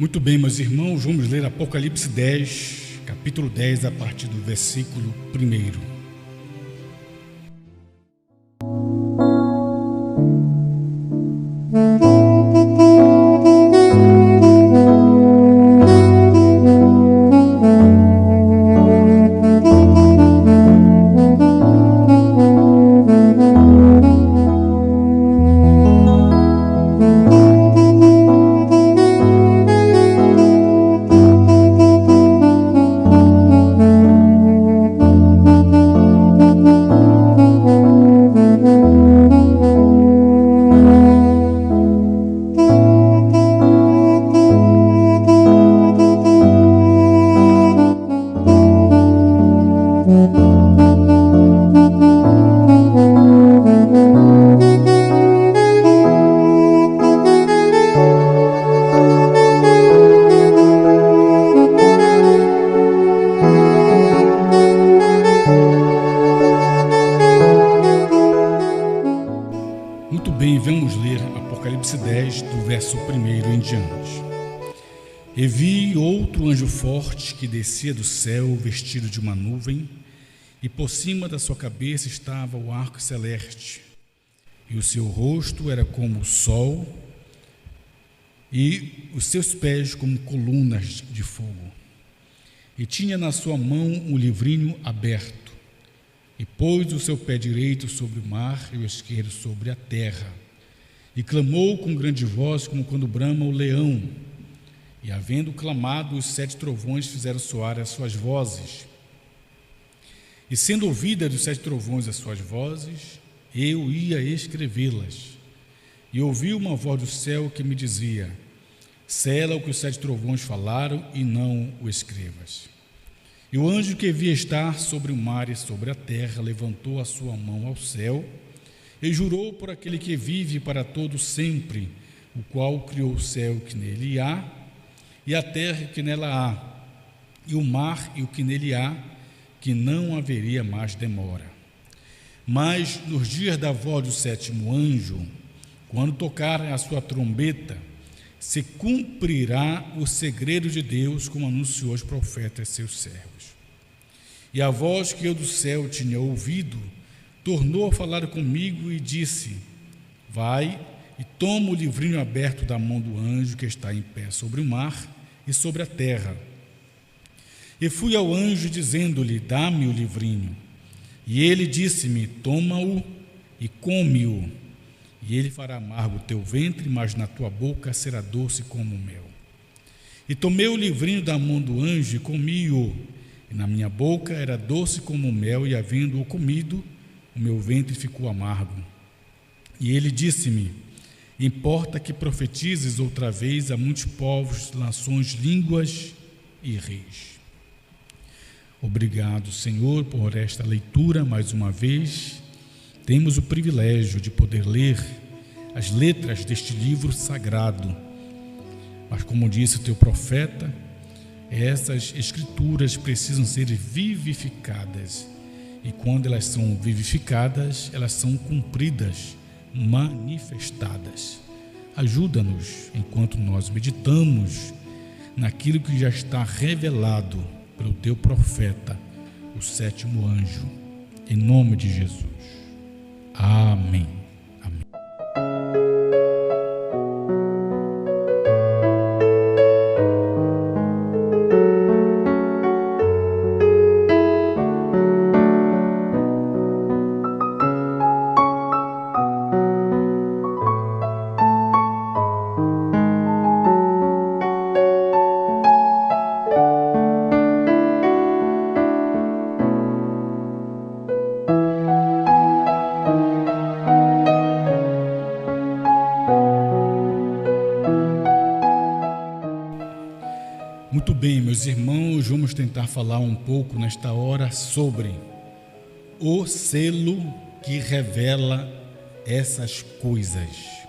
Muito bem, meus irmãos, vamos ler Apocalipse 10, capítulo 10, a partir do versículo 1. Muito bem, vamos ler Apocalipse 10, do verso 1 em diante. E vi outro anjo forte que descia do céu, vestido de uma nuvem, e por cima da sua cabeça estava o arco celeste, e o seu rosto era como o sol, e os seus pés como colunas de fogo. E tinha na sua mão um livrinho aberto, e pôs o seu pé direito sobre o mar e o esquerdo sobre a terra, e clamou com grande voz, como quando brama o leão. E havendo clamado, os 7 trovões fizeram soar as suas vozes. E sendo ouvidas dos 7 trovões as suas vozes, eu ia escrevê-las. E ouvi uma voz do céu que me dizia: sela o que os 7 trovões falaram e não o escrevas. E o anjo que via estar sobre o mar e sobre a terra levantou a sua mão ao céu e jurou por aquele que vive para todo sempre, o qual criou o céu que nele há, e a terra que nela há, e o mar e o que nele há, que não haveria mais demora. Mas nos dias da voz do 7º anjo, quando tocar a sua trombeta, se cumprirá o segredo de Deus, como anunciou os profetas seus servos. E a voz que eu do céu tinha ouvido tornou a falar comigo e disse: vai e toma o livrinho aberto da mão do anjo que está em pé sobre o mar e sobre a terra. E fui ao anjo dizendo-lhe: dá-me o livrinho. E ele disse-me: toma-o e come-o, e ele fará amargo o teu ventre, mas na tua boca será doce como o mel. E tomei o livrinho da mão do anjo e comi-o, e na minha boca era doce como o mel, e havendo-o comido, o meu ventre ficou amargo. E ele disse-me: importa que profetizes outra vez a muitos povos, nações, línguas e reis. Obrigado, Senhor, por esta leitura. Mais uma vez, temos o privilégio de poder ler as letras deste livro sagrado. Mas, como disse o teu profeta, essas escrituras precisam ser vivificadas. E quando elas são vivificadas, elas são cumpridas, manifestadas. Ajuda-nos, enquanto nós meditamos naquilo que já está revelado pelo teu profeta, o 7º anjo. Em nome de Jesus. Amém. Amém. Muito bem, meus irmãos, vamos tentar falar um pouco nesta hora sobre o selo que revela essas coisas.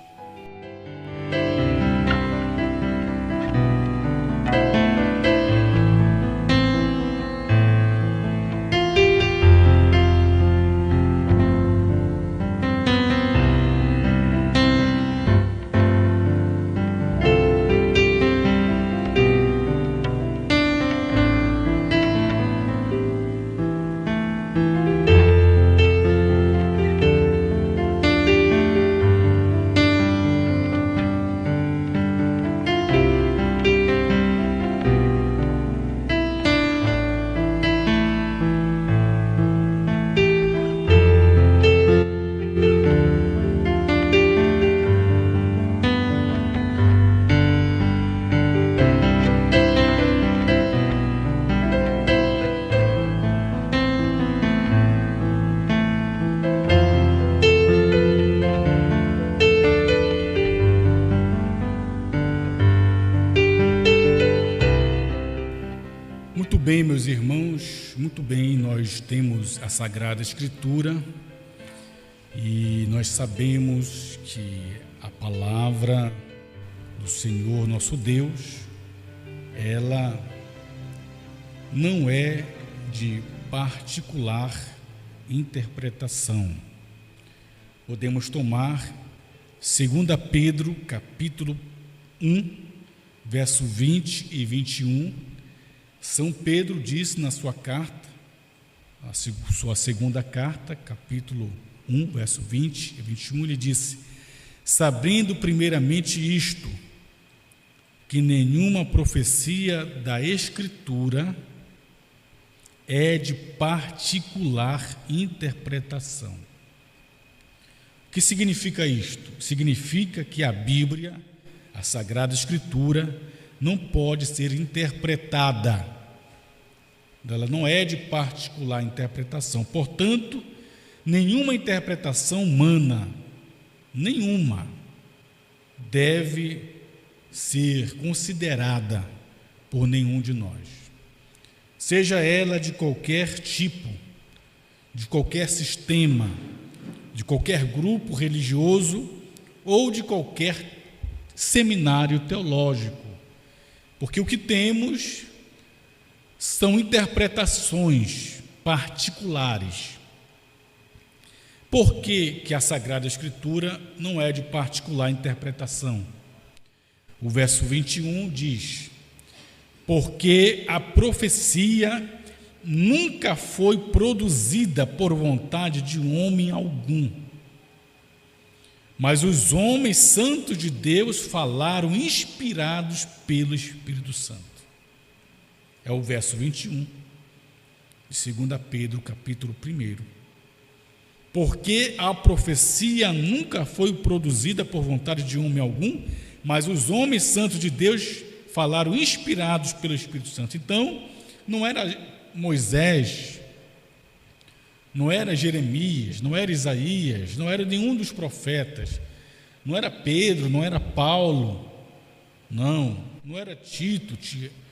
irmãos, muito bem, nós temos a Sagrada Escritura e nós sabemos que a palavra do Senhor nosso Deus, ela não é de particular interpretação. Podemos tomar 2 Pedro, capítulo 1, verso 20 e 21, São Pedro disse na sua carta, a sua segunda carta, capítulo 1, verso 20 e 21, ele disse: sabendo primeiramente isto, que nenhuma profecia da Escritura é de particular interpretação. O que significa isto? Significa que a Bíblia, a Sagrada Escritura, não pode ser interpretada. Ela não é de particular interpretação. Portanto, nenhuma interpretação humana, nenhuma, deve ser considerada por nenhum de nós. Seja ela de qualquer tipo, de qualquer sistema, de qualquer grupo religioso ou de qualquer seminário teológico. Porque o que temos são interpretações particulares. Por que a Sagrada Escritura não é de particular interpretação? O verso 21 diz: porque a profecia nunca foi produzida por vontade de homem algum, mas os homens santos de Deus falaram inspirados pelo Espírito Santo. É o verso 21 de 2 Pedro, capítulo 1. Porque a profecia nunca foi produzida por vontade de homem algum, mas os homens santos de Deus falaram inspirados pelo Espírito Santo. Então, não era Moisés, não era Jeremias, não era Isaías, não era nenhum dos profetas, não era Pedro, não era Paulo, não era Tito,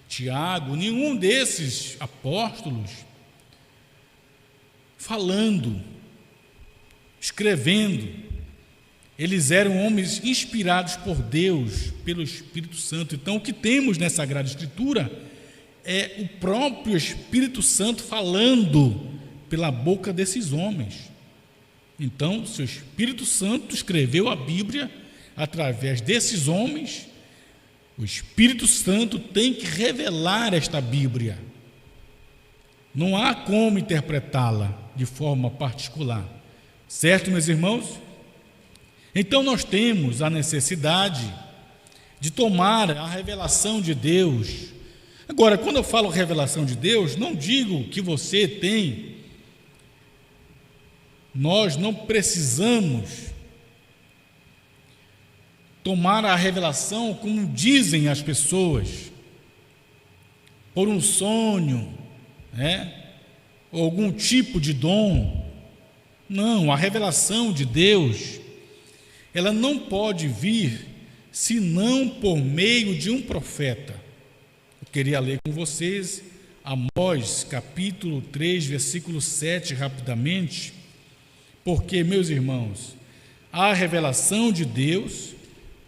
Tiago, nenhum desses apóstolos falando, escrevendo. Eles eram homens inspirados por Deus, pelo Espírito Santo. Então, o que temos nessa Sagrada Escritura é o próprio Espírito Santo falando pela boca desses homens. Então, se o Espírito Santo escreveu a Bíblia através desses homens, o Espírito Santo tem que revelar esta Bíblia. Não há como interpretá-la de forma particular. Certo, meus irmãos? Então, nós temos a necessidade de tomar a revelação de Deus. Agora, quando eu falo revelação de Deus, não digo que você tem. Nós não precisamos tomar a revelação como dizem as pessoas, por um sonho, ou algum tipo de dom. Não, a revelação de Deus, ela não pode vir senão por meio de um profeta. Eu queria ler com vocês Amós, capítulo 3, versículo 7, rapidamente, porque, meus irmãos, a revelação de Deus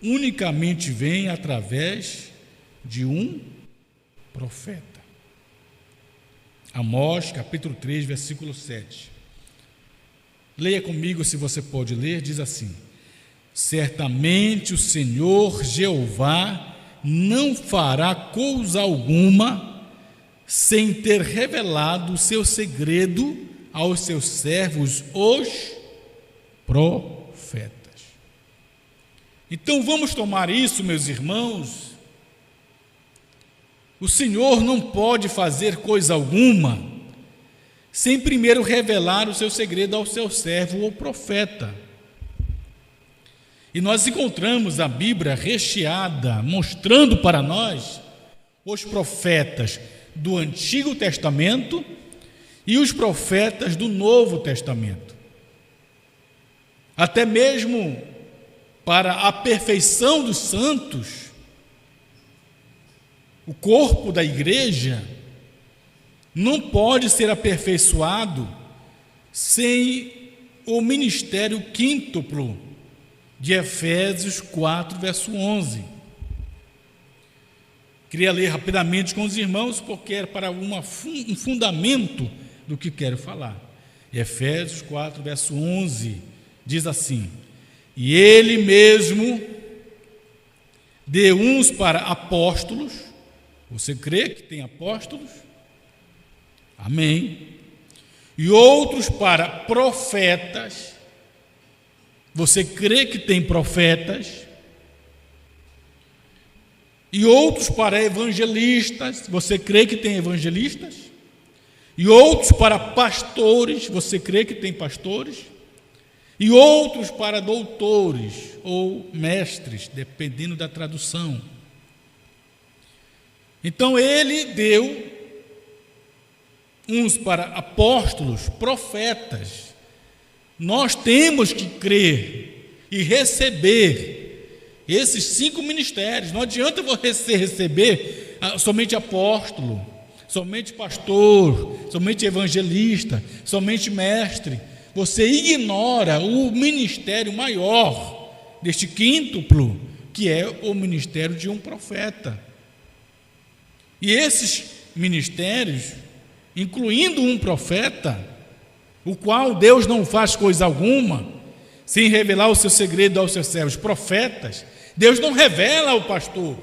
unicamente vem através de um profeta. Amós, capítulo 3, versículo 7. Leia comigo, se você pode ler, diz assim: certamente o Senhor Jeová não fará coisa alguma sem ter revelado o seu segredo aos seus servos, os profetas. Então vamos tomar isso, meus irmãos. O Senhor não pode fazer coisa alguma sem primeiro revelar o seu segredo ao seu servo ou profeta. E nós encontramos a Bíblia recheada, mostrando para nós os profetas do Antigo Testamento e os profetas do Novo Testamento. Até mesmo para a perfeição dos santos, o corpo da igreja, não pode ser aperfeiçoado sem o ministério quíntuplo de Efésios 4, verso 11. Queria ler rapidamente com os irmãos, porque era para um fundamento do que quero falar. Efésios 4, verso 11, diz assim: e ele mesmo deu uns para apóstolos. Você crê que tem apóstolos? Amém. E outros para profetas. Você crê que tem profetas? E outros para evangelistas. Você crê que tem evangelistas? E outros para pastores. Você crê que tem pastores? E outros para doutores ou mestres, dependendo da tradução. Então ele deu uns para apóstolos, profetas. Nós temos que crer e receber esses 5 ministérios. Não adianta você receber somente apóstolo, somente pastor, somente evangelista, somente mestre. Você ignora o ministério maior deste quíntuplo, que é o ministério de um profeta. E esses ministérios, incluindo um profeta, o qual Deus não faz coisa alguma sem revelar o seu segredo aos seus servos profetas. Deus não revela ao pastor,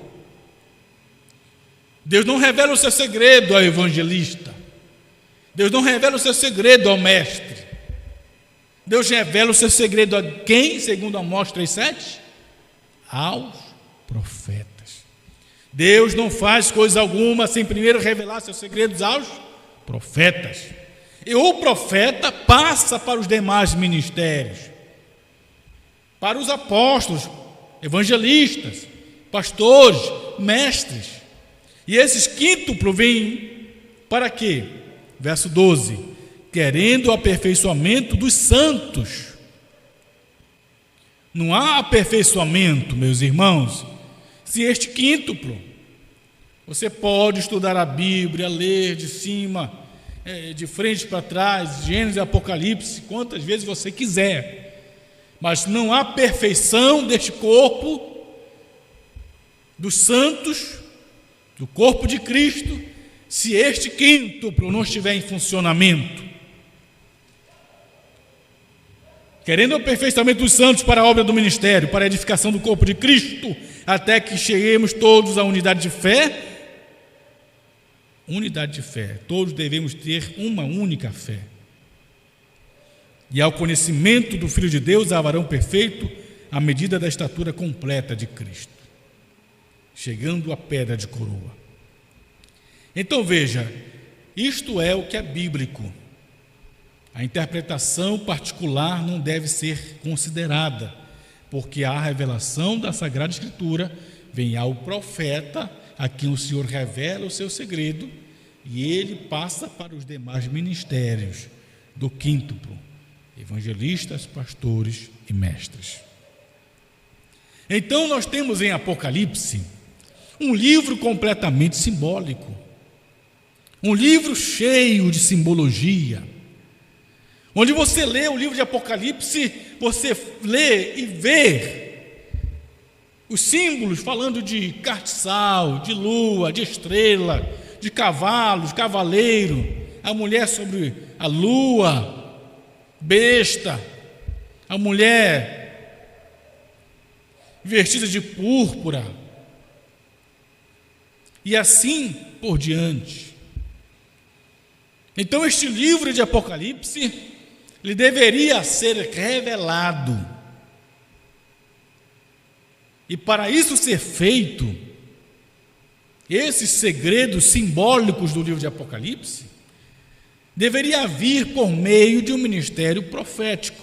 Deus não revela o seu segredo ao evangelista, Deus não revela o seu segredo ao mestre. Deus revela o seu segredo a quem? Segundo Amós 3,7? Aos profetas. Deus não faz coisa alguma sem primeiro revelar seus segredos aos profetas. E o profeta passa para os demais ministérios, para os apóstolos, evangelistas, pastores, mestres. E esses quíntuplos vêm para quê? Verso 12: querendo o aperfeiçoamento dos santos. Não há aperfeiçoamento, meus irmãos, se este quíntuplo. Você pode estudar a Bíblia, ler de cima, de frente para trás, Gênesis e Apocalipse, quantas vezes você quiser, mas não há perfeição deste corpo, dos santos, do corpo de Cristo, se este quíntuplo não estiver em funcionamento. Querendo o aperfeiçoamento dos santos para a obra do ministério, para a edificação do corpo de Cristo, até que cheguemos todos à unidade de fé. Unidade de fé, todos devemos ter uma única fé. E ao conhecimento do Filho de Deus, a varão perfeito, à medida da estatura completa de Cristo, chegando à pedra de coroa. Então veja, isto é o que é bíblico. A interpretação particular não deve ser considerada, porque a revelação da Sagrada Escritura vem ao profeta, a quem o Senhor revela o seu segredo, e ele passa para os demais ministérios do quíntuplo, evangelistas, pastores e mestres. Então nós temos em Apocalipse um livro completamente simbólico, um livro cheio de simbologia. Onde você lê o livro de Apocalipse, você lê e vê os símbolos falando de castiçal, de lua, de estrela, de cavalos, cavaleiro, a mulher sobre a lua, besta, a mulher vestida de púrpura, e assim por diante. Então este livro de Apocalipse, ele deveria ser revelado. E para isso ser feito, esses segredos simbólicos do livro de Apocalipse deveria vir por meio de um ministério profético.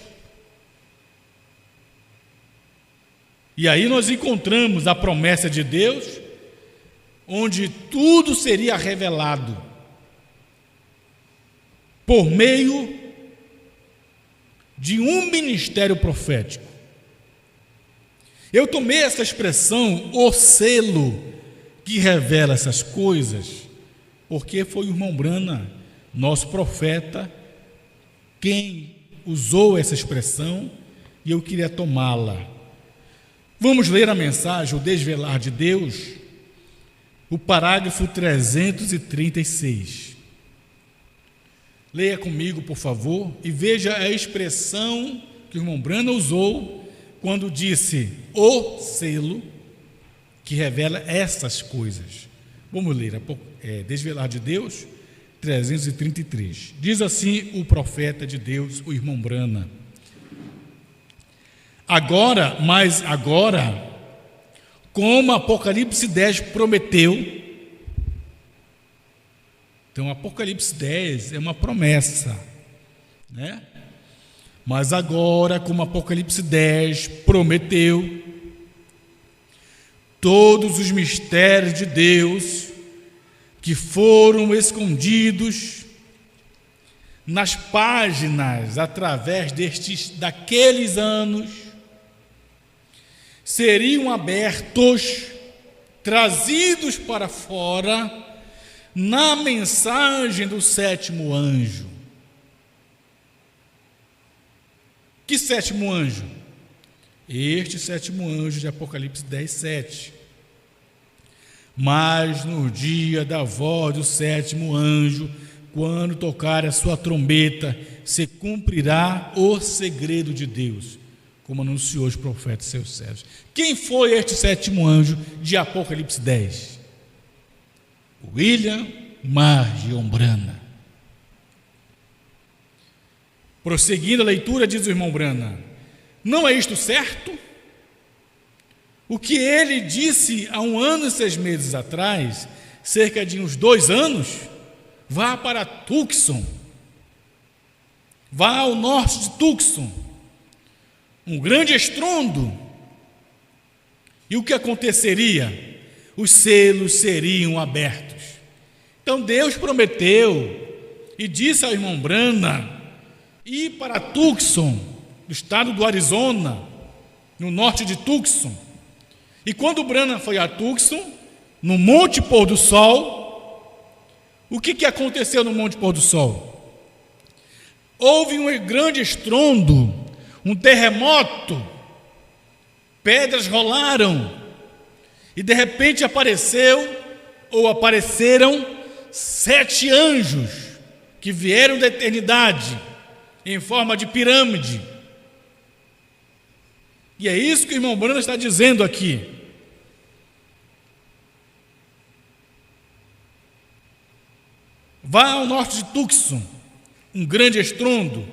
E aí nós encontramos a promessa de Deus, onde tudo seria revelado por meio de um ministério profético. Eu tomei essa expressão, o selo que revela essas coisas, porque foi o irmão Brana, nosso profeta, quem usou essa expressão, e eu queria tomá-la. Vamos ler a mensagem, o desvelar de Deus, o parágrafo 336. Leia comigo, por favor, e veja a expressão que o irmão Brana usou quando disse o selo que revela essas coisas. Vamos ler, desvelar de Deus, 333. Diz assim o profeta de Deus, o irmão Brana: agora, como Apocalipse 10 prometeu. Então, Apocalipse 10 é uma promessa, né? Mas agora, como Apocalipse 10 prometeu, todos os mistérios de Deus que foram escondidos nas páginas através daqueles anos seriam abertos, trazidos para fora na mensagem do sétimo anjo. Que sétimo anjo? Este sétimo anjo de Apocalipse 10, 7. Mas no dia da voz do sétimo anjo, quando tocar a sua trombeta, se cumprirá o segredo de Deus, como anunciou os profetas e seus servos. Quem foi este sétimo anjo de Apocalipse 10? William Marion Brana. Prosseguindo a leitura, diz o irmão Brana: não é isto certo? O que ele disse há 1 ano e 6 meses atrás, cerca de uns 2 anos, vá para Tucson, vá ao norte de Tucson, um grande estrondo. E o que aconteceria? Os selos seriam abertos. Então Deus prometeu e disse ao irmão Brana ir para Tucson, do estado do Arizona, no norte de Tucson. E quando Brana foi a Tucson, no Monte Pôr do Sol, o que aconteceu no Monte Pôr do Sol? Houve um grande estrondo, um terremoto, pedras rolaram, e de repente apareceram 7 anjos que vieram da eternidade em forma de pirâmide. E é isso que o irmão Brana está dizendo aqui. Vá ao norte de Tucson, um grande estrondo,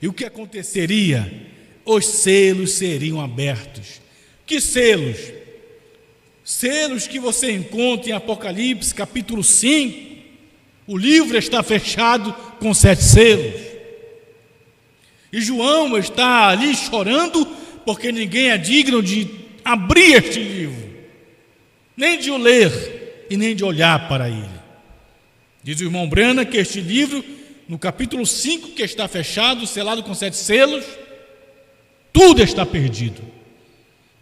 e o que aconteceria? Os selos seriam abertos. Que selos? Selos que você encontra em Apocalipse capítulo 5. O livro está fechado com 7 selos. E João está ali chorando porque ninguém é digno de abrir este livro, nem de o ler e nem de olhar para ele. Diz o irmão Brana que este livro, no capítulo 5, que está fechado, selado com 7 selos, tudo está perdido,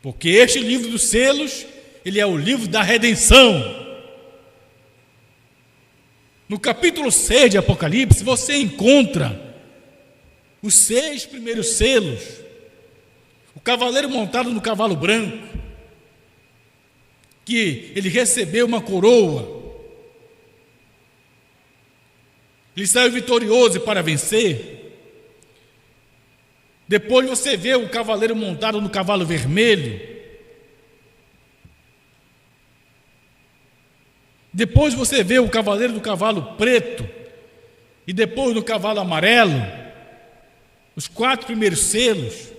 porque este livro dos selos, ele é o livro da redenção. No capítulo 6 de Apocalipse, você encontra os 6 primeiros selos, o cavaleiro montado no cavalo branco, que ele recebeu uma coroa, ele saiu vitorioso para vencer. Depois você vê o cavaleiro montado no cavalo vermelho. Depois você vê o cavaleiro do cavalo preto. E depois no cavalo amarelo. Os 4 primeiros selos.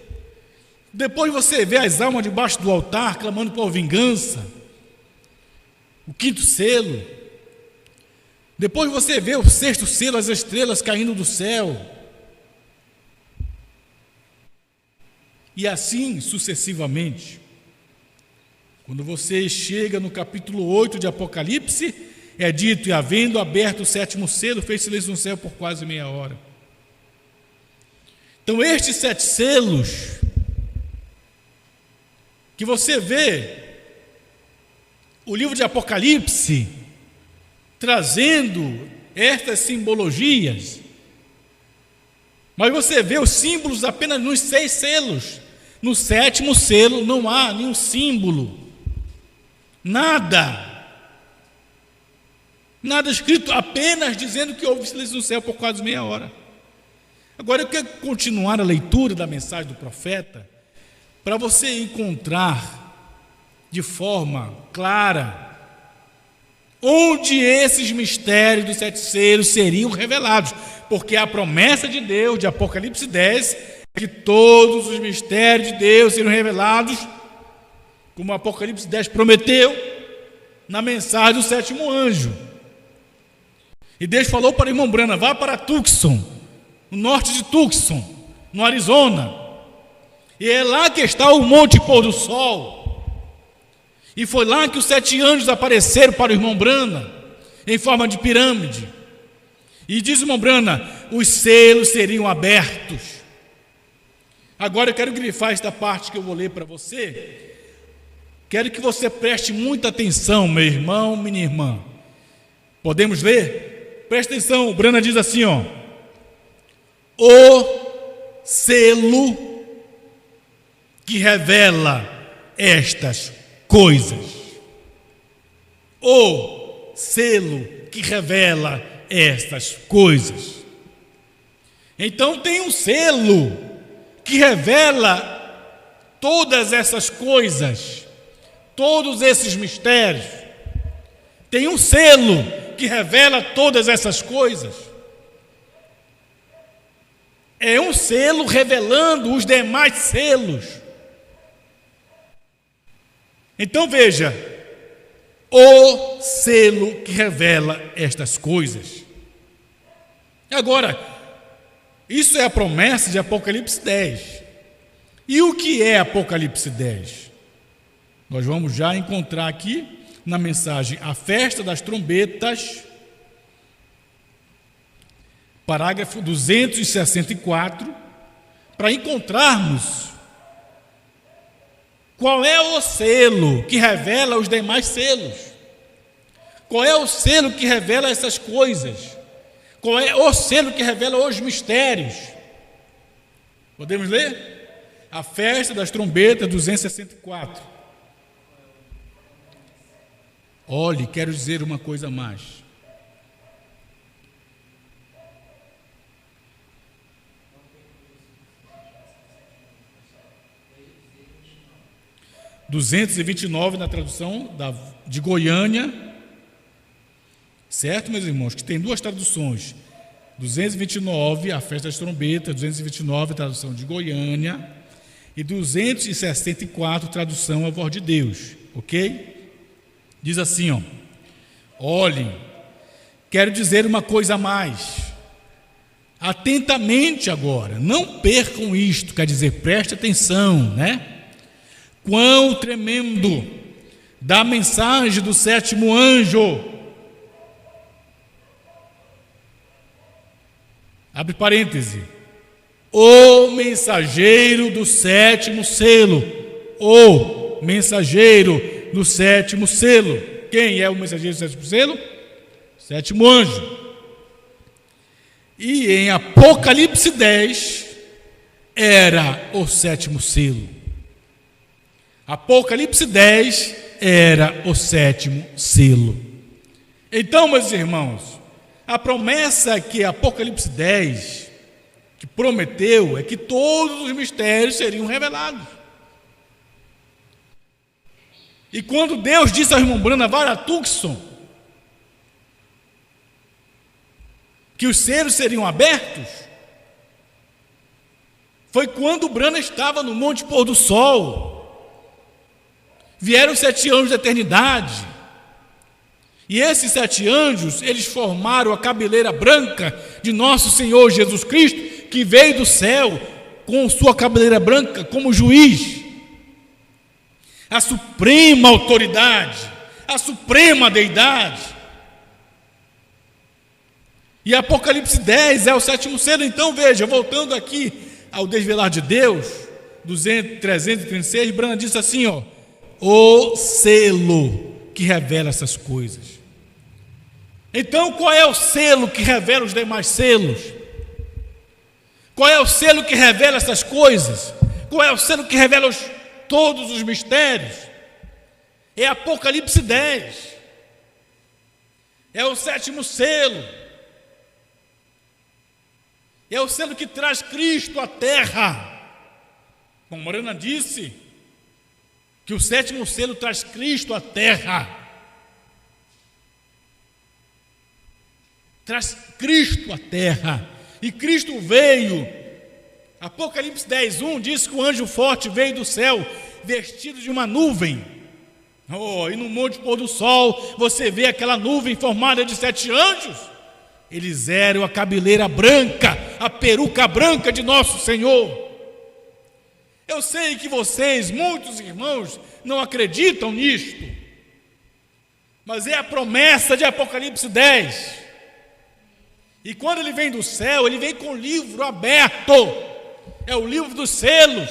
Depois você vê as almas debaixo do altar clamando por vingança. O 5º selo. Depois você vê o 6º selo, as estrelas caindo do céu. E assim sucessivamente. Quando você chega no capítulo 8 de Apocalipse, é dito: e havendo aberto o 7º selo, fez silêncio no céu por quase meia hora. Então estes 7 selos que você vê, o livro de Apocalipse trazendo estas simbologias. Mas você vê os símbolos apenas nos 6 selos. No 7º selo não há nenhum símbolo, nada escrito, apenas dizendo que houve silêncio no céu por quase meia hora. Agora eu quero continuar a leitura da mensagem do profeta, para você encontrar de forma clara onde esses mistérios dos 7 selos seriam revelados, porque a promessa de Deus, de Apocalipse 10, é que todos os mistérios de Deus seriam revelados, como Apocalipse 10 prometeu, na mensagem do 7º anjo. E Deus falou para o irmão Brana: vá para Tucson, no norte de Tucson, no Arizona, e é lá que está o Monte Pôr do Sol. E foi lá que os 7 anjos apareceram para o irmão Brana, em forma de pirâmide. E diz o irmão Brana: os selos seriam abertos. Agora eu quero grifar esta parte que eu vou ler para você. Quero que você preste muita atenção, meu irmão, minha irmã. Podemos ler? Presta atenção, o Brana diz assim, ó: o selo que revela estas coisas. O selo que revela estas coisas. Então tem um selo que revela todas essas coisas, todos esses mistérios. Tem um selo que revela todas essas coisas. É um selo revelando os demais selos. Então veja, o selo que revela estas coisas. Agora, isso é a promessa de Apocalipse 10. E o que é Apocalipse 10? Nós vamos já encontrar aqui na mensagem A Festa das Trombetas, parágrafo 264, para encontrarmos qual é o selo que revela os demais selos. Qual é o selo que revela essas coisas? Qual é o selo que revela os mistérios? Podemos ler? A Festa das Trombetas, 264. Olhe, quero dizer uma coisa a mais. (229) na tradução de Goiânia, certo, meus irmãos? Que tem 2 traduções: 229, a Festa das Trombetas, 229, tradução de Goiânia, e 264, tradução a Voz de Deus, ok? Diz assim, ó: olhem, quero dizer uma coisa a mais. Atentamente agora, não percam isto, quer dizer, preste atenção, né? Quão tremendo da mensagem do 7º anjo. Abre parêntese. O mensageiro do 7º selo. O mensageiro do 7º selo. Quem é o mensageiro do 7º selo? 7º anjo. E em Apocalipse 10 era o 7º selo. Apocalipse 10 era o 7º selo. Então, meus irmãos, a promessa que Apocalipse 10 que prometeu é que todos os mistérios seriam revelados. E quando Deus disse ao irmão Brana: vá a Tucson, que os selos seriam abertos, foi quando o Brana estava no Monte Pôr do Sol. Vieram 7 anjos da eternidade, e esses 7 anjos, eles formaram a cabeleira branca de nosso Senhor Jesus Cristo, que veio do céu com sua cabeleira branca como juiz, a suprema autoridade, a suprema deidade. E Apocalipse 10 é o 7º selo. Então veja, voltando aqui ao desvelar de Deus, 336, Brana disse assim, ó: o selo que revela essas coisas. Então, qual é o selo que revela os demais selos? Qual é o selo que revela essas coisas? Qual é o selo que revela todos os mistérios? É Apocalipse 10. É o 7º selo. É o selo que traz Cristo à terra. Como Morena disse, que o 7º selo traz Cristo à terra. Traz Cristo à terra. E Cristo veio. Apocalipse 10:1 diz que o anjo forte veio do céu, vestido de uma nuvem. E no monte pôr do sol, você vê aquela nuvem formada de 7 anjos. Eles eram a cabeleira branca, a peruca branca de nosso Senhor. Eu sei que vocês, muitos irmãos, não acreditam nisto, mas é a promessa de Apocalipse 10. E quando ele vem do céu, ele vem com o livro aberto. É o livro dos selos.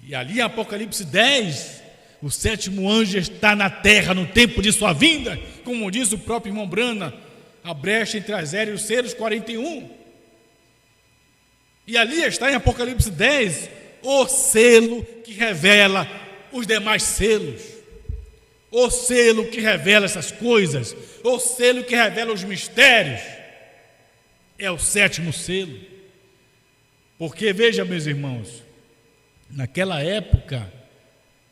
E ali em Apocalipse 10, o 7º anjo está na terra no tempo de sua vinda, como diz o próprio irmão Brana, a brecha entre as eras e os selos 41. E ali está em Apocalipse 10 o selo que revela os demais selos. O selo que revela essas coisas, o selo que revela os mistérios, é o 7º selo. Porque, veja, meus irmãos, naquela época,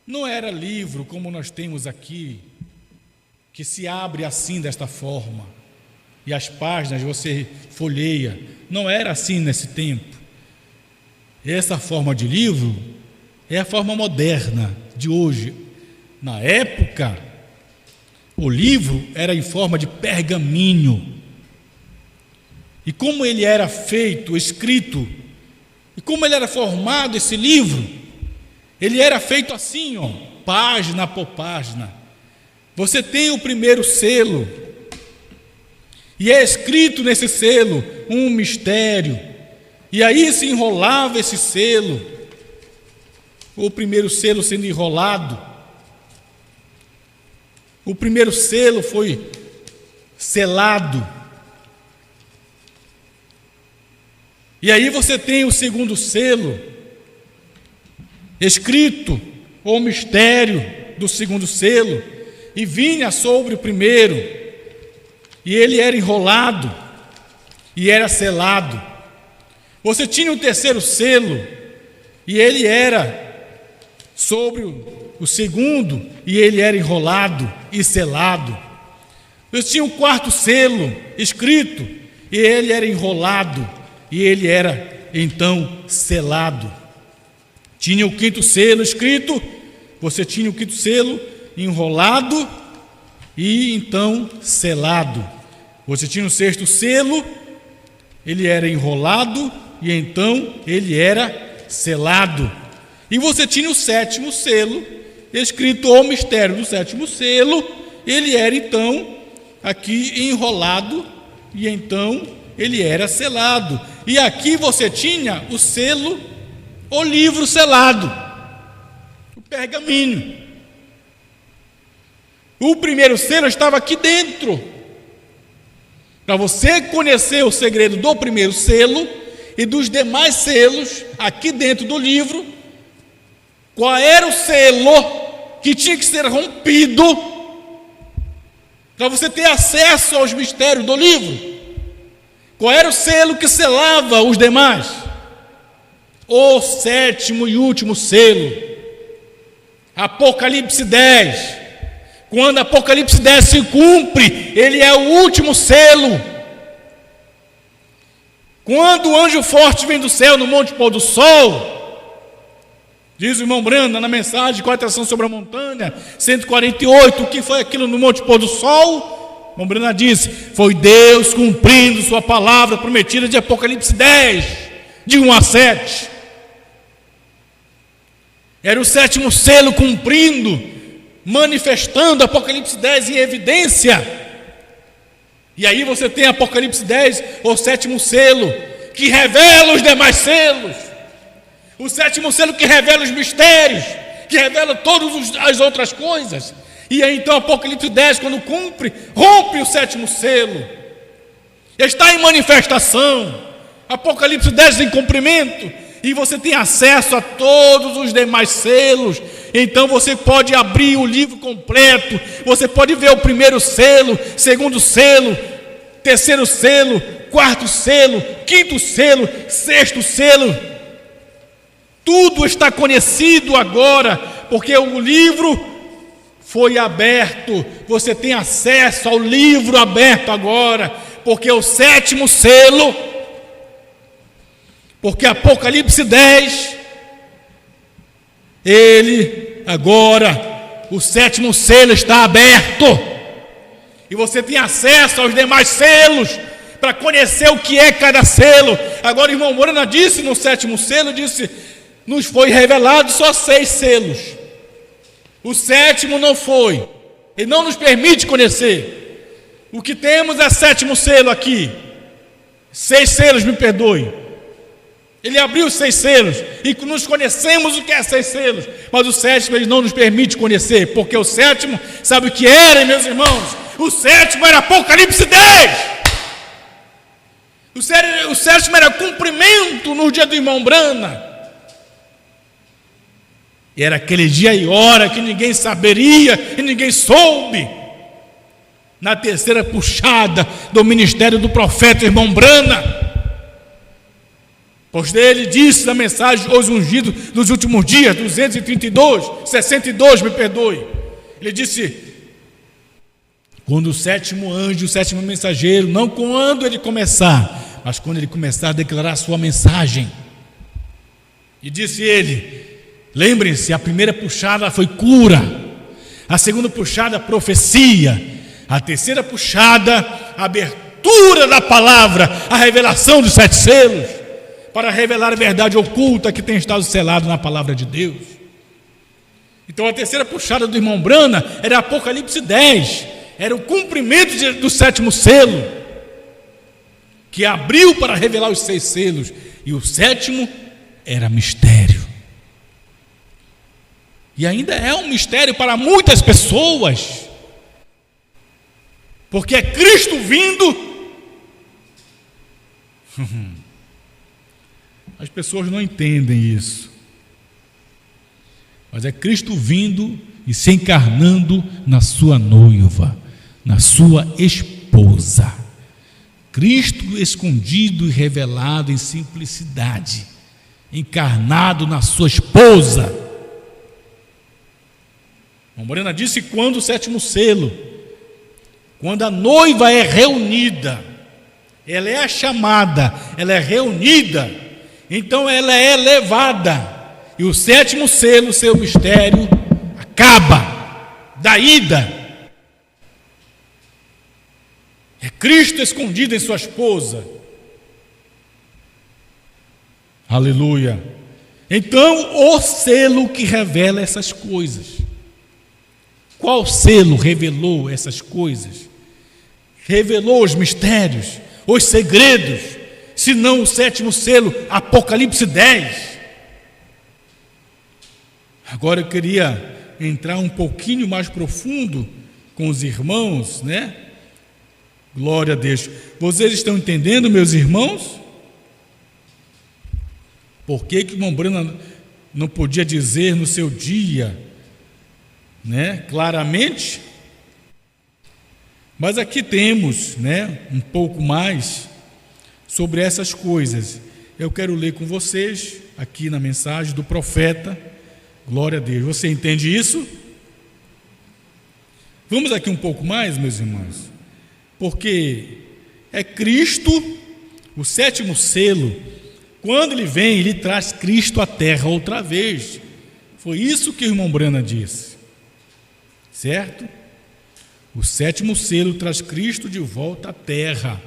não era livro como nós temos aqui, que se abre assim, desta forma, e as páginas você folheia. Não era assim nesse tempo. Essa forma de livro é a forma moderna de hoje. Na época, o livro era em forma de pergaminho. E como ele era feito, escrito, e como ele era formado esse livro, ele era feito assim, página por página. Você tem o primeiro selo, e é escrito nesse selo um mistério, e aí se enrolava esse selo, o primeiro selo sendo enrolado. O primeiro selo foi selado. E aí você tem o segundo selo, escrito o mistério do segundo selo, e vinha sobre o primeiro, e ele era enrolado, e era selado. Você tinha o terceiro selo, e ele era sobre o segundo, e ele era enrolado e selado. Você tinha o quarto selo escrito, e ele era enrolado, e ele era então selado. Tinha o quinto selo escrito, você tinha o quinto selo enrolado e então selado. Você tinha o sexto selo, ele era enrolado e então ele era selado. E você tinha o 7º selo escrito o mistério do 7º selo, ele era então aqui enrolado e então ele era selado. E aqui você tinha o selo, o livro selado, o pergaminho. O primeiro selo estava aqui dentro. Para você conhecer o segredo do primeiro selo e dos demais selos aqui dentro do livro, qual era o selo que tinha que ser rompido para você ter acesso aos mistérios do livro? Qual era o selo que selava os demais? O 7º e último selo, Apocalipse 10. Quando Apocalipse 10 se cumpre, ele é o último selo. Quando o anjo forte vem do céu no monte pôr do sol, diz o irmão Branda na mensagem de Quartação sobre a Montanha 148, o que foi aquilo no monte pôr do sol? O irmão Branda disse, foi Deus cumprindo sua palavra prometida de Apocalipse 10, de 1 a 7. Era o 7º selo cumprindo, manifestando Apocalipse 10 em evidência. E aí você tem Apocalipse 10, o 7º selo, que revela os demais selos. O 7º selo que revela os mistérios, que revela todas as outras coisas. E aí então Apocalipse 10, quando rompe o sétimo selo, está em manifestação. Apocalipse 10 em cumprimento, e você tem acesso a todos os demais selos. Então você pode abrir o livro completo, você pode ver o primeiro selo, segundo selo, terceiro selo, quarto selo, quinto selo, sexto selo. Tudo está conhecido agora, porque o livro foi aberto. Você tem acesso ao livro aberto agora, porque o sétimo selo, porque Apocalipse 10, ele agora, o sétimo selo está aberto, e você tem acesso aos demais selos, para conhecer o que é cada selo. Agora o irmão Morana disse no sétimo selo, nos foi revelado só 6 selos, o sétimo não foi, ele não nos permite conhecer. O que temos é sétimo selo aqui, 6 selos, me perdoe. Ele abriu os 6 selos, e nos conhecemos o que é 6 selos, mas o sétimo ele não nos permite conhecer, porque o sétimo, sabe o que era, meus irmãos? O sétimo era Apocalipse 10. O sétimo era cumprimento no dia do irmão Brana. E era aquele dia e hora que ninguém saberia e ninguém soube. Na terceira puxada do ministério do profeta irmão Brana, pois ele disse na mensagem Os Ungidos dos Últimos Dias, 62, me perdoe. Ele disse: quando o sétimo anjo, o sétimo mensageiro, não quando ele começar, mas quando ele começar a declarar a sua mensagem. E disse ele: lembrem-se, a primeira puxada foi cura, a segunda puxada profecia, a terceira puxada abertura da palavra, a revelação dos 7 selos, para revelar a verdade oculta que tem estado selado na palavra de Deus. Então a terceira puxada do irmão Brana era Apocalipse 10, era o cumprimento do sétimo selo, que abriu para revelar os 6 selos, e o sétimo era mistério. E ainda é um mistério para muitas pessoas, porque é Cristo vindo. As pessoas não entendem isso, mas é Cristo vindo e se encarnando na sua noiva, na sua esposa. Cristo escondido e revelado em simplicidade, encarnado na sua esposa. A Morena disse: quando o sétimo selo, quando a noiva é reunida, ela é chamada, ela é reunida, então ela é levada, e o sétimo selo, seu mistério, acaba da ida. É Cristo escondido em sua esposa. Aleluia. Então, o selo que revela essas coisas. Qual selo revelou essas coisas? Revelou os mistérios, os segredos, se não o sétimo selo, Apocalipse 10. Agora eu queria entrar um pouquinho mais profundo com os irmãos, né? Glória a Deus. Vocês estão entendendo, meus irmãos? Por que o irmão Brana não podia dizer no seu dia, né, claramente? Mas aqui temos, né, um pouco mais sobre essas coisas. Eu quero ler com vocês aqui na mensagem do profeta. Glória a Deus. Você entende isso? Vamos aqui um pouco mais, meus irmãos, porque é Cristo, o sétimo selo. Quando ele vem, ele traz Cristo à terra outra vez. Foi isso que o irmão Brana disse, certo? O sétimo selo traz Cristo de volta à terra.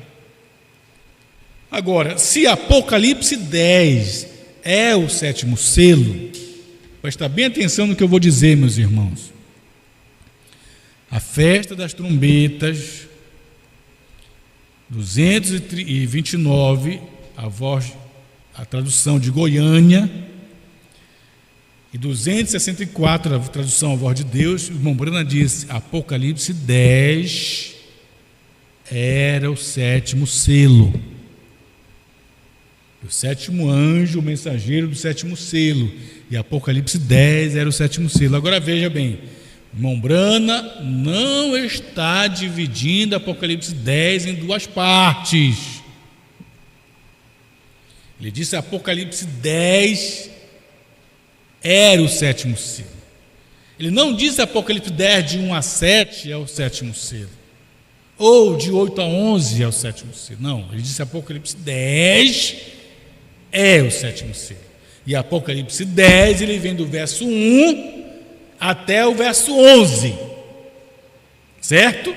Agora, se Apocalipse 10 é o sétimo selo, presta bem atenção no que eu vou dizer, meus irmãos. A festa das trombetas, 229, a tradução de Goiânia, E 264, a tradução A Voz de Deus, o irmão Brana disse, Apocalipse 10 era o 7º selo. O 7º anjo, o mensageiro do 7º selo. E Apocalipse 10 era o 7º selo. Agora veja bem, o irmão Brana não está dividindo Apocalipse 10 em duas partes. Ele disse Apocalipse 10 era o 7º selo. Ele não disse Apocalipse 10 de 1 a 7 é o 7º selo, ou de 8 a 11 é o 7º selo. Não, ele disse Apocalipse 10 é o 7º selo. E Apocalipse 10, ele vem do verso 1 até o verso 11, certo?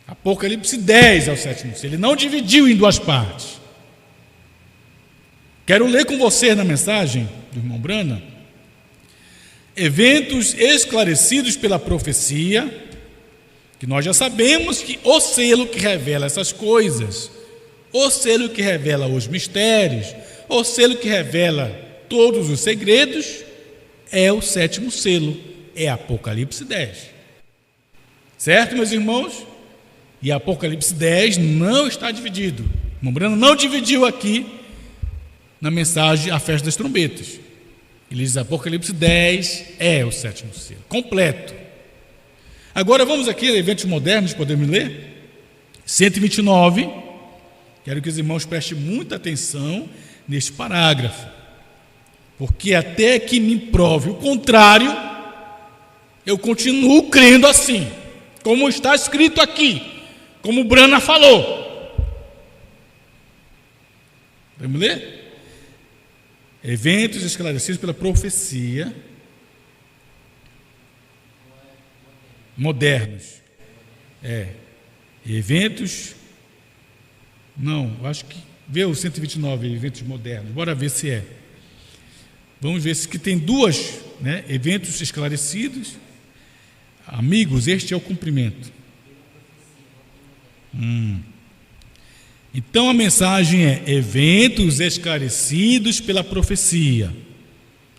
Apocalipse 10 é o 7º selo. Ele não dividiu em duas partes. Quero ler com você na mensagem do irmão Brana, eventos esclarecidos pela profecia, que nós já sabemos que o selo que revela essas coisas, o selo que revela os mistérios, o selo que revela todos os segredos, é o 7º selo, é Apocalipse 10. Certo, meus irmãos? E Apocalipse 10 não está dividido. O irmão Brana não dividiu aqui na mensagem A Festa das Trombetas. Ele diz Apocalipse 10 é o 7º selo, completo. Agora vamos aqui a eventos modernos, podemos ler? 129, quero que os irmãos prestem muita atenção neste parágrafo, porque até que me prove o contrário, eu continuo crendo assim, como está escrito aqui, como o Brana falou. Vamos ler? Eventos esclarecidos pela profecia modernos. Eventos. Não, acho que. Vê o 129, eventos modernos. Bora ver se é. Vamos ver se que tem duas, né? Eventos esclarecidos. Amigos, este é o cumprimento. Então a mensagem é eventos esclarecidos pela profecia.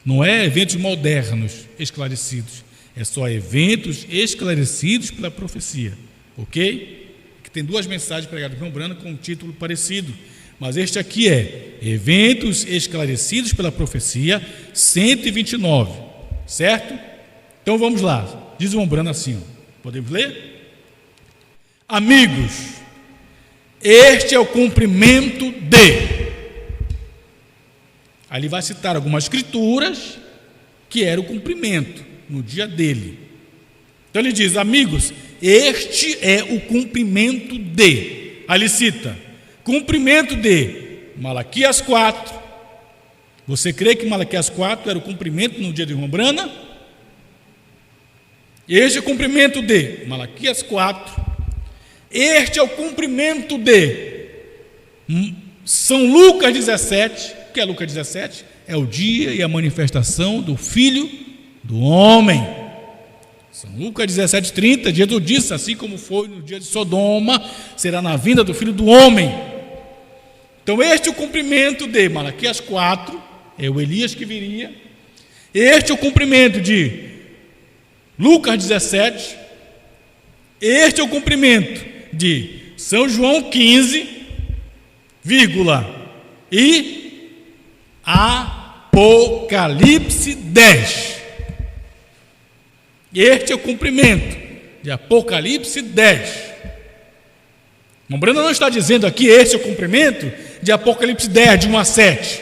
Não é eventos modernos esclarecidos. É só eventos esclarecidos pela profecia. Ok? Que tem duas mensagens pregadas por irmão Brana com um título parecido. Mas este aqui é eventos esclarecidos pela profecia 129. Certo? Então vamos lá. Diz o irmão Brana assim. Podemos ler? Amigos, este é o cumprimento de. Aí ele vai citar algumas escrituras que era o cumprimento no dia dele. Então ele diz, amigos, este é o cumprimento de. Aí ele cita, cumprimento de Malaquias 4. Você crê que Malaquias 4 era o cumprimento no dia de irmão Brana? Este é o cumprimento de Malaquias 4. Este é o cumprimento de São Lucas 17, que é Lucas 17, é o dia e a manifestação do Filho do Homem. São Lucas 17:30, Jesus disse, assim como foi no dia de Sodoma, será na vinda do Filho do Homem. Então este é o cumprimento de Malaquias 4, é o Elias que viria. Este é o cumprimento de Lucas 17. Este é o cumprimento de São João 15, e Apocalipse 10. Este é o cumprimento de Apocalipse 10. O Brana não está dizendo aqui este é o cumprimento de Apocalipse 10, de 1 a 7.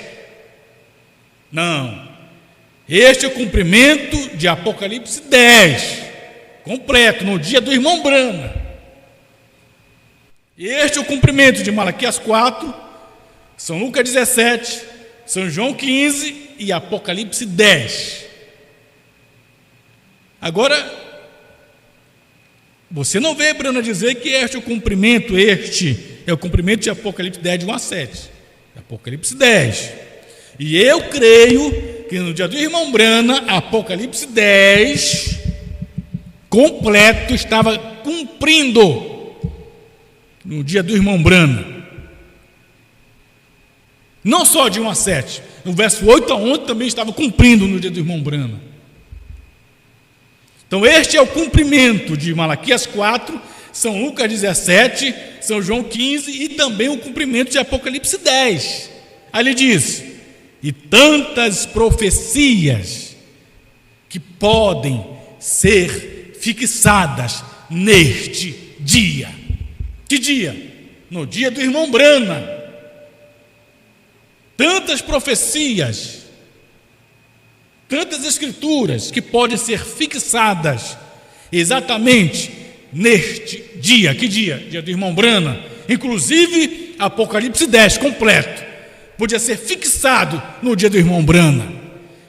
Não. Este é o cumprimento de Apocalipse 10, completo, no dia do irmão Brana. Este é o cumprimento de Malaquias 4, São Lucas 17, São João 15 e Apocalipse 10. Agora, você não vê Brana dizer que este é o cumprimento, este é o cumprimento de Apocalipse 10, de 1 a 7. Apocalipse 10. E eu creio que no dia do irmão Brana, Apocalipse 10, completo, estava cumprindo no dia do irmão Brana. Não só de 1 a 7, no verso 8 a 11 também estava cumprindo no dia do irmão Brana. Então este é o cumprimento de Malaquias 4, São Lucas 17, São João 15 e também o cumprimento de Apocalipse 10. Aí ele diz: e tantas profecias que podem ser fixadas neste dia. Que dia? No dia do irmão Brana. Tantas profecias, tantas escrituras que podem ser fixadas exatamente neste dia. Que dia? Dia do irmão Brana. Inclusive Apocalipse 10 completo podia ser fixado no dia do irmão Brana,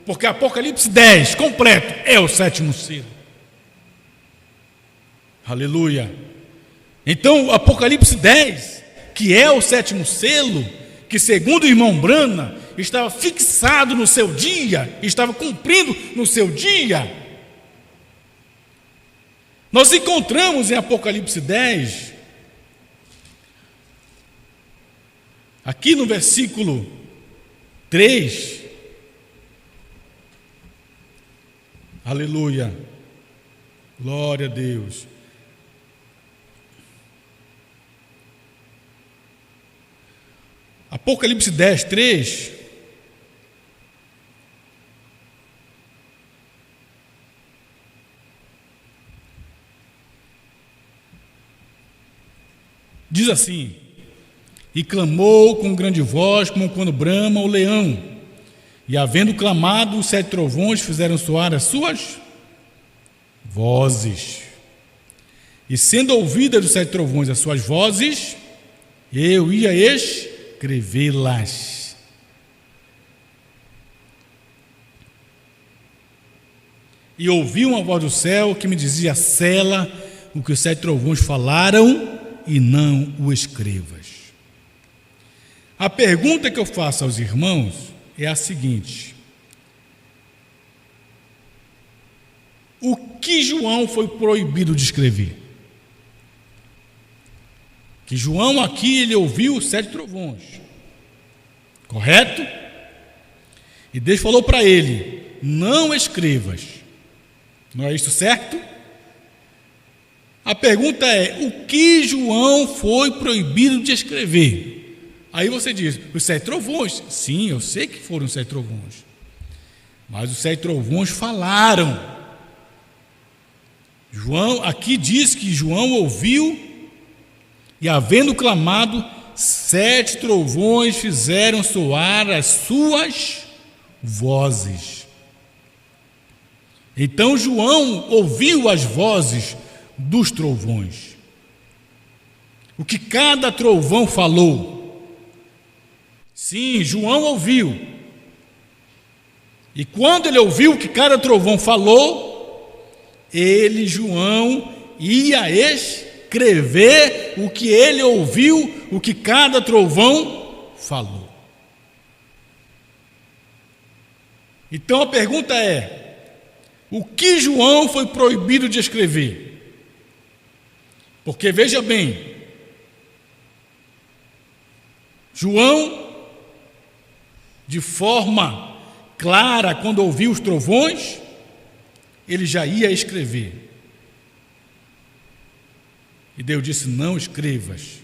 porque Apocalipse 10 completo é o 7º selo. Aleluia. Então Apocalipse 10, que é o 7º selo, que segundo o irmão Brana estava fixado no seu dia, estava cumprindo no seu dia, nós encontramos em Apocalipse 10, aqui no versículo 3, aleluia, glória a Deus. Apocalipse 10, 3, diz assim: e clamou com grande voz, como quando brama o leão, e havendo clamado, os 7 trovões fizeram soar as suas vozes, e sendo ouvidas dos 7 trovões as suas vozes, eu ia escrevê-las. E ouvi uma voz do céu que me dizia: sela o que os 7 trovões falaram e não o escrevas. A pergunta que eu faço aos irmãos é a seguinte: o que João foi proibido de escrever? Que João aqui ele ouviu os 7 trovões, correto? E Deus falou para ele: não escrevas. Não é isso certo? A pergunta é: o que João foi proibido de escrever? Aí você diz: os 7 trovões. Sim, eu sei que foram os 7 trovões, mas os 7 trovões falaram. João aqui diz que João ouviu, e havendo clamado, 7 trovões fizeram soar as suas vozes. Então João ouviu as vozes dos trovões, o que cada trovão falou. Sim, João ouviu, e quando ele ouviu o que cada trovão falou, ele, João, ia escrever o que ele ouviu, o que cada trovão falou. Então a pergunta é: o que João foi proibido de escrever? Porque veja bem, João, de forma clara, quando ouviu os trovões, ele já ia escrever. E Deus disse: não escrevas.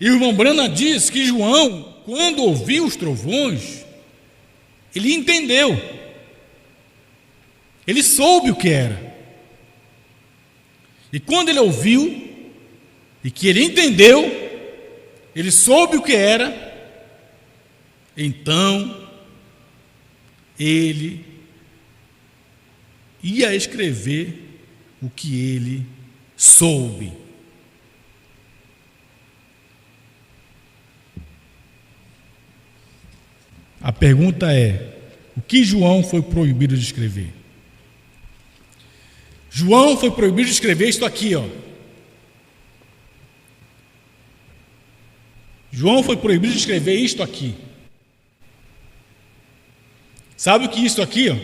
E o irmão Brana diz que João, quando ouviu os trovões, ele entendeu, ele soube o que era. E quando ele ouviu, e que ele entendeu, ele soube o que era, então ele ia escrever o que ele soube. A pergunta é: o que João foi proibido de escrever? João foi proibido de escrever isto aqui, ó. João foi proibido de escrever isto aqui. Sabe o que é isso aqui, ó?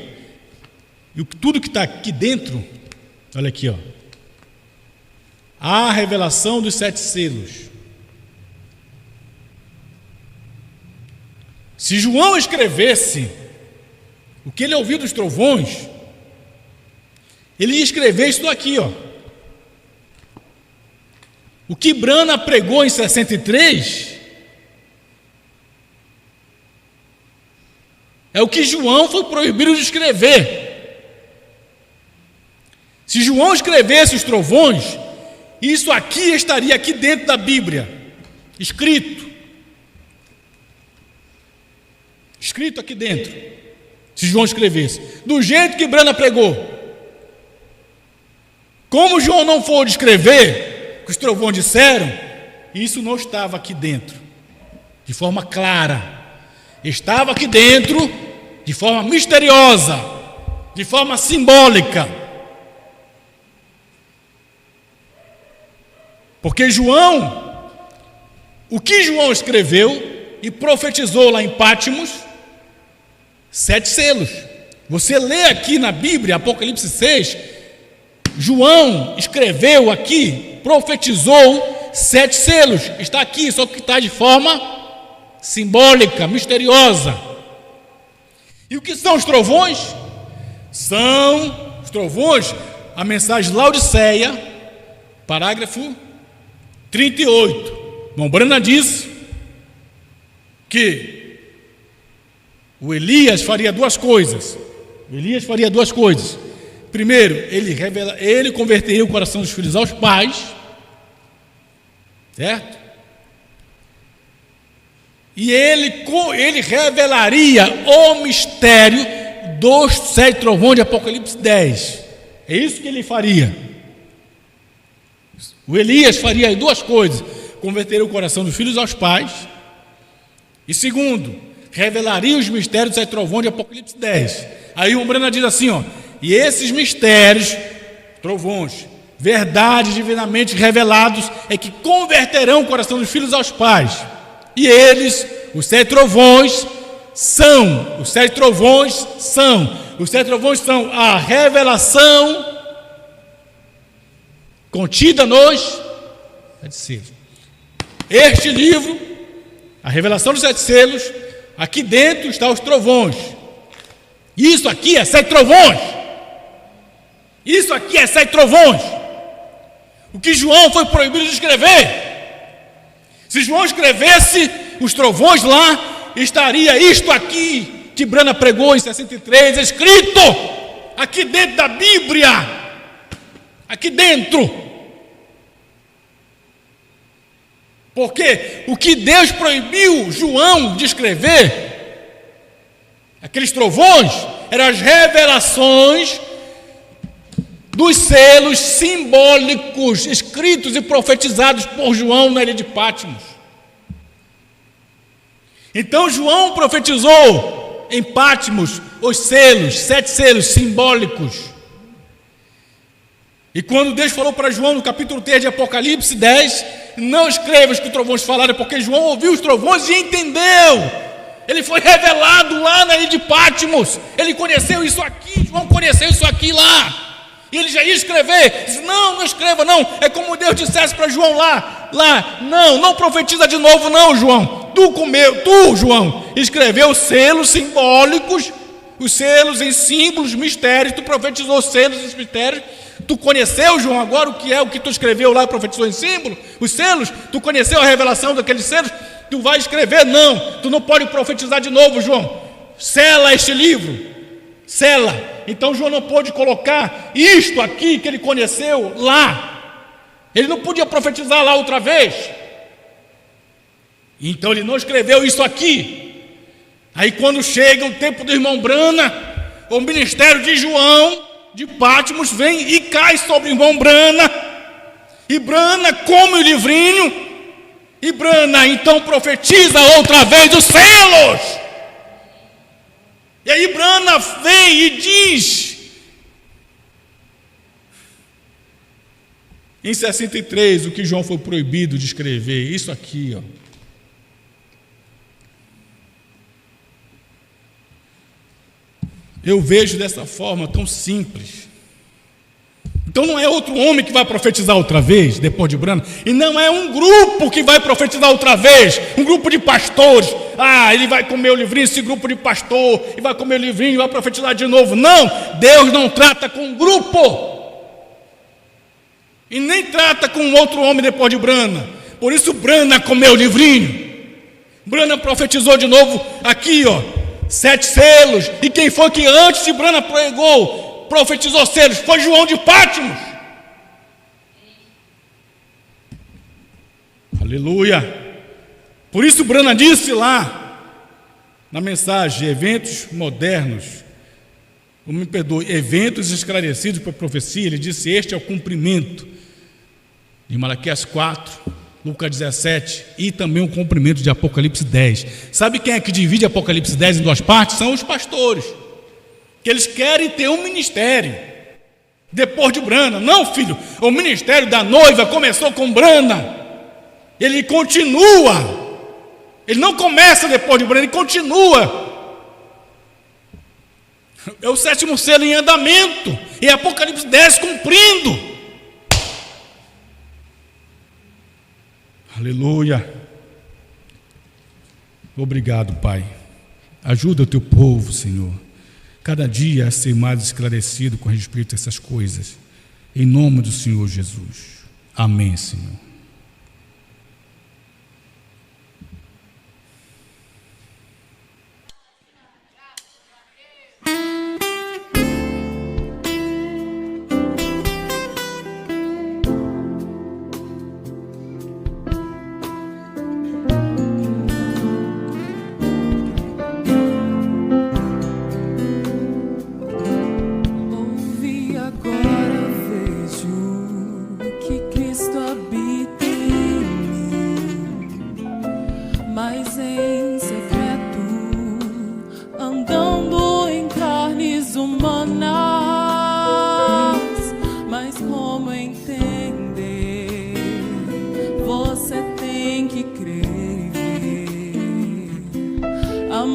E tudo que está aqui dentro, olha aqui, ó. A revelação dos 7 selos. Se João escrevesse o que ele ouviu dos trovões, ele ia escrever isso aqui, ó. O que Brana pregou em 63 é o que João foi proibido de escrever. Se João escrevesse os trovões, isso aqui estaria aqui dentro da Bíblia, escrito aqui dentro. Se João escrevesse do jeito que Brana pregou, como João não foi escrever o que os trovões disseram, isso não estava aqui dentro de forma clara, estava aqui dentro de forma misteriosa, de forma simbólica. Porque João, o que João escreveu e profetizou lá em Pátimos, 7 selos. Você lê aqui na Bíblia, Apocalipse 6, João escreveu aqui, profetizou 7 selos. Está aqui, só que está de forma simbólica, misteriosa. E o que são os trovões? São os trovões, a mensagem de Laodiceia, parágrafo 38. Irmão Brana disse que o Elias faria duas coisas. Primeiro, ele converteria o coração dos filhos aos pais, certo? E ele revelaria o mistério dos 7 trovões de Apocalipse 10. É isso que ele faria. O Elias faria duas coisas: converteria o coração dos filhos aos pais, e segundo, revelaria os mistérios dos 7 trovões de Apocalipse 10. Aí o Brana diz assim, ó: e esses mistérios, trovões, verdades divinamente revelados, é que converterão o coração dos filhos aos pais. E eles, os 7 trovões, são a revelação contida nos 7 selos. Este livro, a revelação dos 7 selos, aqui dentro estão os trovões. Isso aqui é 7 trovões. O que João foi proibido de escrever. Se João escrevesse os trovões lá, estaria isto aqui que Brana pregou em 63, escrito aqui dentro da Bíblia, aqui dentro. Porque o que Deus proibiu João de escrever, aqueles trovões, eram as revelações dos selos simbólicos escritos e profetizados por João na ilha de Pátimos. Então João profetizou em Pátimos os selos, 7 selos simbólicos. E quando Deus falou para João no capítulo 3 de Apocalipse 10, não escreva os que os trovões falaram, porque João ouviu os trovões e entendeu. Ele foi revelado lá na ilha de Pátimos. Ele conheceu isso aqui, João conheceu isso aqui lá. E ele já ia escrever. Disse, não escreva não. É como Deus dissesse para João lá. Não profetiza de novo não, João. Tu, João, escreveu selos simbólicos, os selos em símbolos, mistérios. Tu profetizou selos e mistérios. Tu conheceu, João, agora o que tu escreveu lá, profetizou em símbolo, os selos. Tu conheceu a revelação daqueles selos. Tu vai escrever, não. Tu não pode profetizar de novo, João. Sela este livro. Sela. Então João não pôde colocar isto aqui que ele conheceu lá. Ele não podia profetizar lá outra vez. Então ele não escreveu isso aqui. Aí quando chega o tempo do irmão Brana, o ministério de João de Pátimos vem e cai sobre o irmão Brana. E Brana come o livrinho. E Brana então profetiza outra vez os selos. E aí Brana vem e diz, em 63, o que João foi proibido de escrever, isso aqui, ó. Eu vejo dessa forma tão simples, Então não é outro homem que vai profetizar outra vez, depois de Branham, e não é um grupo que vai profetizar outra vez, um grupo de pastores. Ele vai comer o livrinho, esse grupo de pastor, e vai comer o livrinho e vai profetizar de novo. Não, Deus não trata com grupo, e nem trata com outro homem depois de Branham. Por isso Branham comeu o livrinho, Branham profetizou de novo aqui, 7 selos, e quem foi que antes de Branham profetizou selos? Foi João de Pátimos. Aleluia. Por isso Branham disse lá na mensagem: eventos modernos, me perdoe, eventos esclarecidos por profecia. Ele disse: este é o cumprimento de Malaquias 4, Lucas 17 e também o cumprimento de Apocalipse 10. Sabe quem é que divide Apocalipse 10 em 2 partes? São os pastores, que eles querem ter um ministério depois de Branham. Não, filho, o ministério da noiva começou com Branham, ele continua, ele não começa depois de Branham, ele continua. É o 7º selo em andamento, e Apocalipse 10 cumprindo. Aleluia. Obrigado, Pai. Ajuda o teu povo, Senhor, cada dia a ser mais esclarecido com respeito a essas coisas, em nome do Senhor Jesus. Amém, Senhor.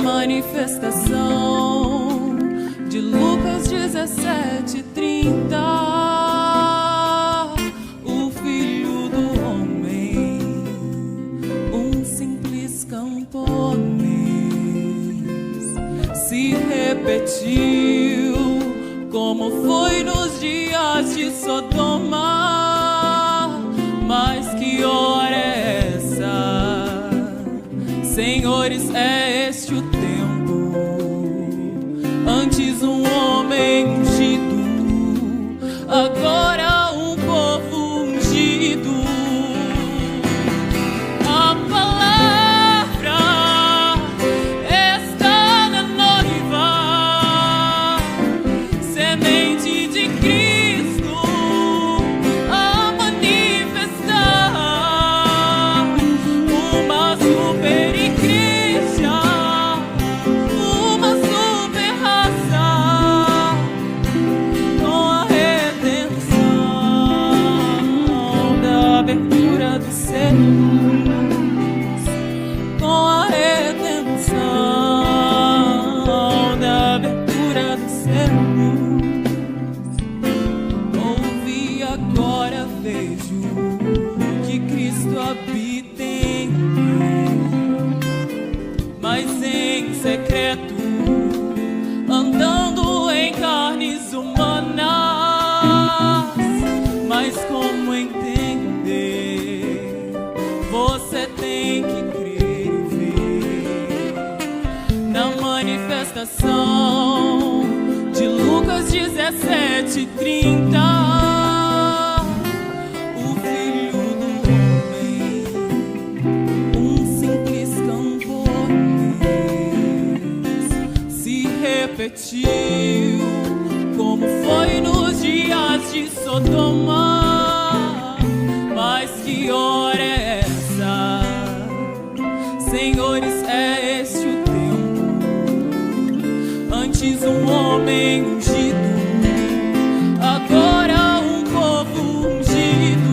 Manifestação de Lucas 17:30. O filho do homem, um simples camponês, se repetiu como foi nos dias de Sodoma. Mas que hora é essa, senhores? É este o tempo. Antes um homem ungido, agora um povo ungido. A palavra está na noiva, semente de Cristo a manifestar. Uma super igreja, uma super raça, com a redenção da abertura dos céus, com a redenção da abertura dos céus. Ouvi, agora vejo que Cristo habita em mim, mas em secreto, andando em carnes humanas. Mas como entender? Você tem que crer e ver na manifestação de Lucas 17:30. O filho do homem, um simples camponês, se repetiu como foi nos dias de Sodoma. Mas que hora é essa, senhores? É este o tempo. Antes um homem ungido, agora um povo ungido.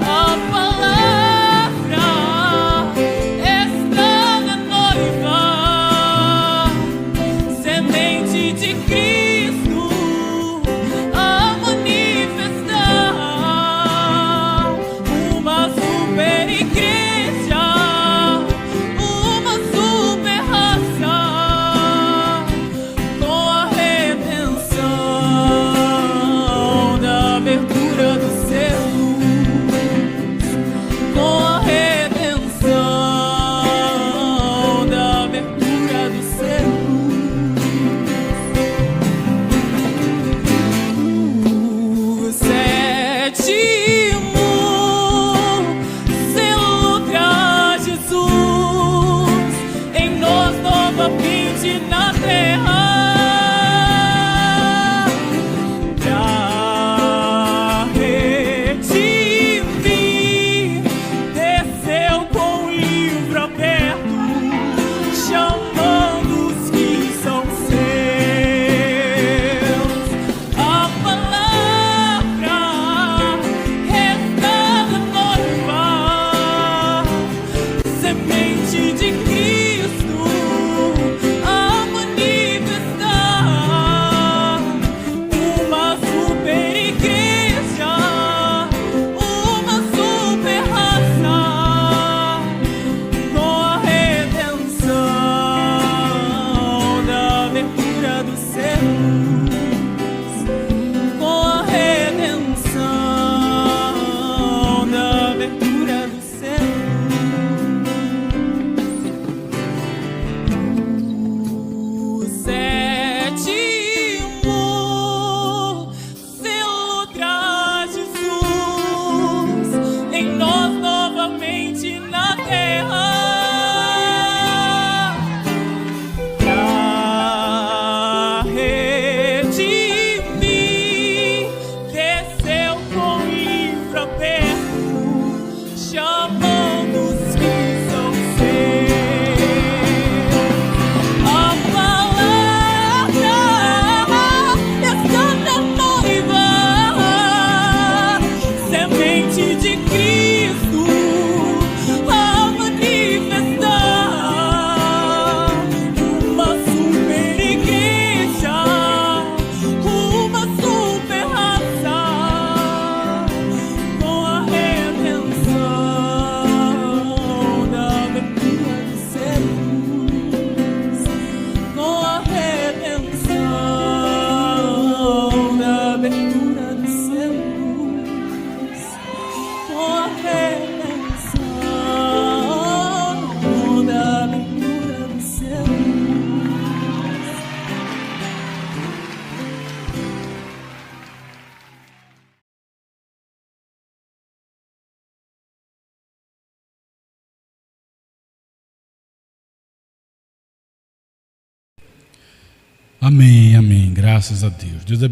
A palavra está na noiva, semente de Cristo morte de Cristo a manifestar uma super igreja, uma super raça, com a redenção da abertura dos céus, com a redenção da abertura dos céus, com a redenção da abertura dos céus. Amém, amém. Graças a Deus. Deus abençoe.